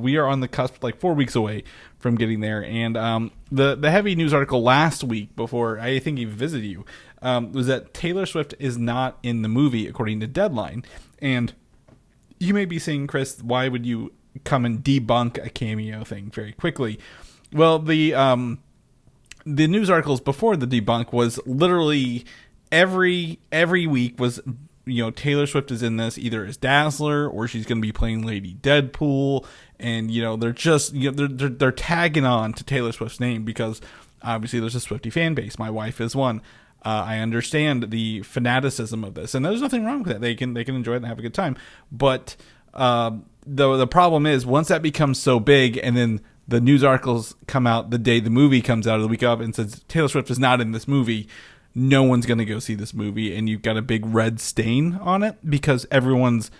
We are on the cusp, like 4 weeks away from getting there. And the heavy news article last week, before I think he visited you, was that Taylor Swift is not in the movie, according to Deadline. And you may be saying, Chris, why would you come and debunk a Cameo thing very quickly? Well, the news articles before the debunk was literally every week was, Taylor Swift is in this either as Dazzler or she's going to be playing Lady Deadpool, and they're just they're tagging on to Taylor Swift's name because obviously there's a Swiftie fan base. My wife is one. I understand the fanaticism of this, and there's nothing wrong with that. They can enjoy it and have a good time. But the problem is once that becomes so big, and then the news articles come out the day the movie comes out, or the week of, and says Taylor Swift is not in this movie, no one's going to go see this movie, and you've got a big red stain on it because everyone's,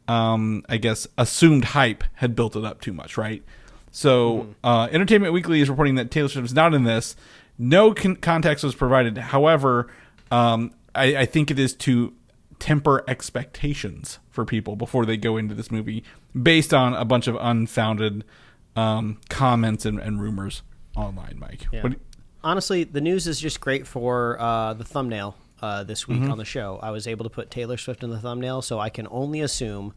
I guess, assumed hype had built it up too much, right? So Entertainment Weekly is reporting that Taylor Swift is not in this. No context was provided. However, I think it is to temper expectations for people before they go into this movie based on a bunch of unfounded comments and rumors online, Mike. Yeah. Honestly, the news is just great for the thumbnail this week on the show. I was able to put Taylor Swift in the thumbnail, so I can only assume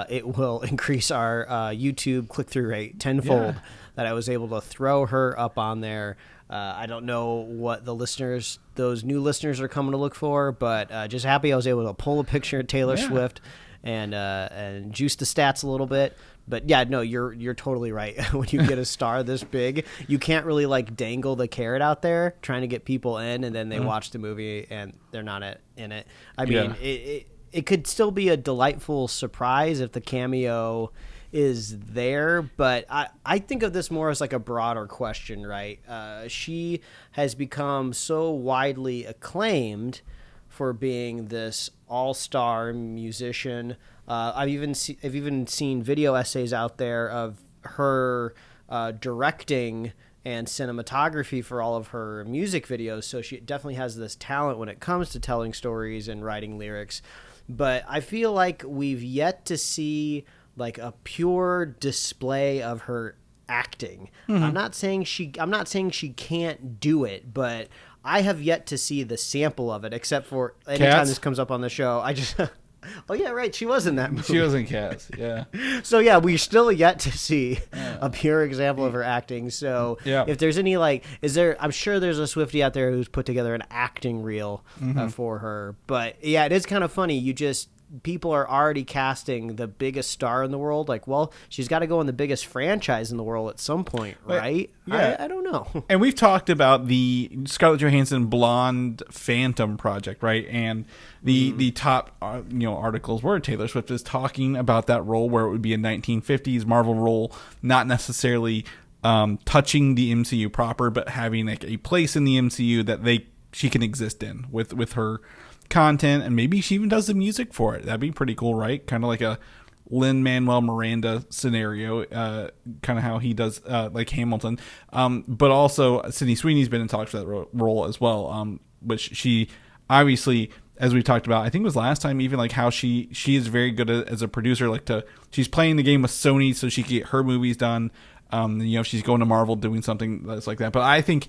it will increase our YouTube click-through rate tenfold that I was able to throw her up on there. I don't know what those new listeners are coming to look for, but just happy I was able to pull a picture of Taylor Swift and juice the stats a little bit. But yeah, no, you're totally right. When you get a star this big, you can't really like dangle the carrot out there trying to get people in, and then they watch the movie and they're not in it. I mean, it could still be a delightful surprise if the cameo is there, but I think of this more as like a broader question, right? She has become so widely acclaimed for being this all-star musician. I've even seen video essays out there of her directing and cinematography for all of her music videos. So she definitely has this talent when it comes to telling stories and writing lyrics. But I feel like we've yet to see like a pure display of her acting. I'm not saying she can't do it, but I have yet to see the sample of it, except for anytime this comes up on the show, I just oh yeah, right, she was in that movie. She was in Cats, yeah. So yeah, we're still yet to see a pure example of her acting. So if there's any I'm sure there's a Swiftie out there who's put together an acting reel for her. But yeah, it is kind of funny. People are already casting the biggest star in the world. Like, well, she's got to go in the biggest franchise in the world at some point, right? Yeah. I don't know. And we've talked about the Scarlett Johansson Blonde Phantom project, right? And the top articles where Taylor Swift is talking about that role where it would be a 1950s Marvel role, not necessarily touching the MCU proper, but having like a place in the MCU that she can exist in with her content, and maybe she even does the music for it. That'd be pretty cool, right? Kind of like a Lin-Manuel Miranda scenario, kind of how he does like Hamilton. But also Sydney Sweeney's been in talks for that role as well, which she obviously, as we talked about, I think it was last time, even like how she is very good as a producer. She's playing the game with Sony so she can get her movies done. She's going to Marvel doing something that's like that. But I think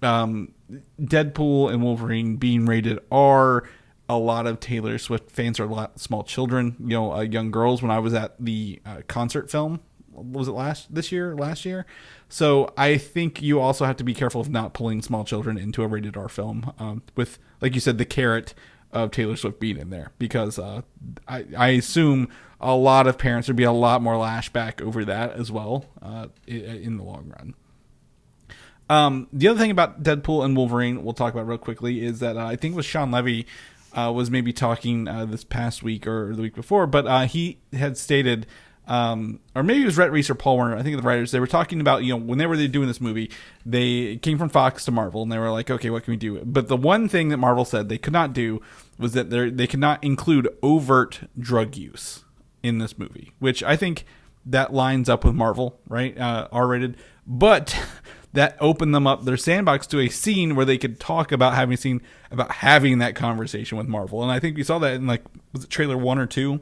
Deadpool and Wolverine being rated R, a lot of Taylor Swift fans are a lot small children, young girls. When I was at the concert film, was it last year? So I think you also have to be careful of not pulling small children into a rated R film with, like you said, the carrot of Taylor Swift being in there, because I assume a lot of parents would be a lot more lashback over that as well in the long run. The other thing about Deadpool and Wolverine we'll talk about real quickly is that I think it was Sean Levy was maybe talking this past week or the week before, but he had stated, or maybe it was Rhett Reese or Paul Werner, I think the writers, they were talking about, whenever they're doing this movie, they came from Fox to Marvel, and they were like, okay, what can we do? But the one thing that Marvel said they could not do was that they could not include overt drug use in this movie, which I think that lines up with Marvel, right? R-rated. But that opened them up, their sandbox, to a scene where they could talk about having that conversation with Marvel. And I think we saw that in was it trailer 1 or 2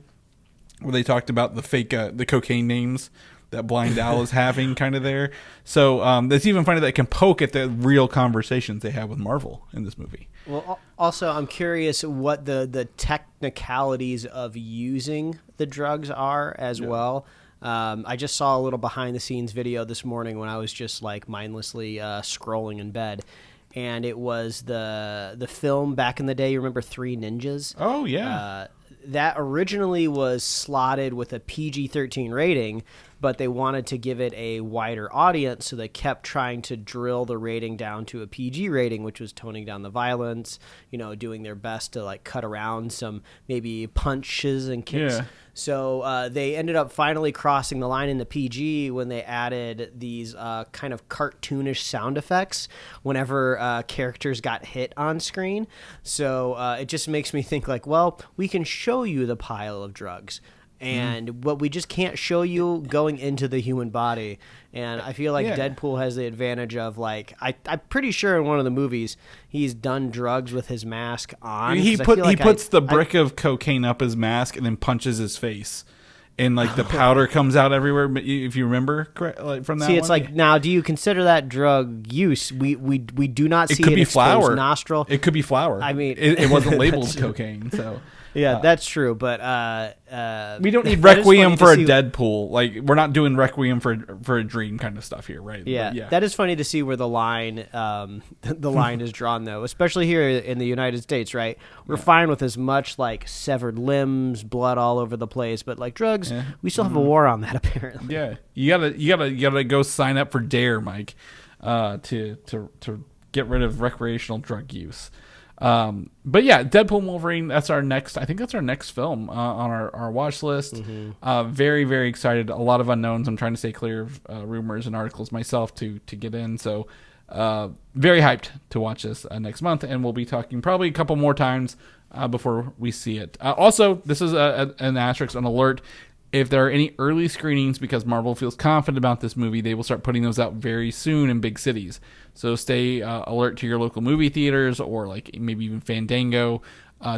where they talked about the fake, the cocaine names that Blind Owl is having kind of there. So it's even funny that it can poke at the real conversations they have with Marvel in this movie. Well, also, I'm curious what the technicalities of using the drugs are as well. I just saw a little behind-the-scenes video this morning when I was just like mindlessly scrolling in bed. And it was the film back in the day. You remember Three Ninjas? Oh, yeah. That originally was slotted with a PG-13 rating, but they wanted to give it a wider audience, so they kept trying to drill the rating down to a PG rating, which was toning down the violence, doing their best to like cut around some maybe punches and kicks. Yeah. So they ended up finally crossing the line into PG when they added these kind of cartoonish sound effects whenever characters got hit on screen. So it just makes me think like, well, we can show you the pile of drugs, and what we just can't show you going into the human body. And I feel like Deadpool has the advantage of like, I'm pretty sure in one of the movies he's done drugs with his mask on. He puts the brick of cocaine up his mask and then punches his face, and like the powder comes out everywhere. If you remember, like from that. See, it's like, now, do you consider that drug use? We do not see it could be exposed flour. Nostril. It could be flour. I mean, it wasn't labeled cocaine, so. Yeah, that's true, but we don't need Requiem for a Deadpool. Like, we're not doing Requiem for a Dream kind of stuff here, right? Yeah, but, that is funny to see where the line is drawn, though, especially here in the United States, right? We're fine with as much like severed limbs, blood all over the place, but like drugs, we still have a war on that apparently. Yeah, you gotta go sign up for Dare, Mike, to get rid of recreational drug use. But yeah, Deadpool and Wolverine, I think that's our next film on our watch list. Very, very excited. A lot of unknowns. I'm trying to stay clear of rumors and articles myself to get in. So very hyped to watch this next month, and we'll be talking probably a couple more times before we see it. Also, this is an asterisk, an alert. If there are any early screenings, because Marvel feels confident about this movie, they will start putting those out very soon in big cities. So stay alert to your local movie theaters, or like maybe even Fandango,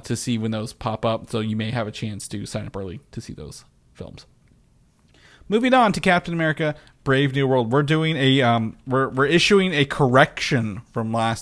to see when those pop up. So you may have a chance to sign up early to see those films. Moving on to Captain America: Brave New World, we're doing we're issuing a correction from last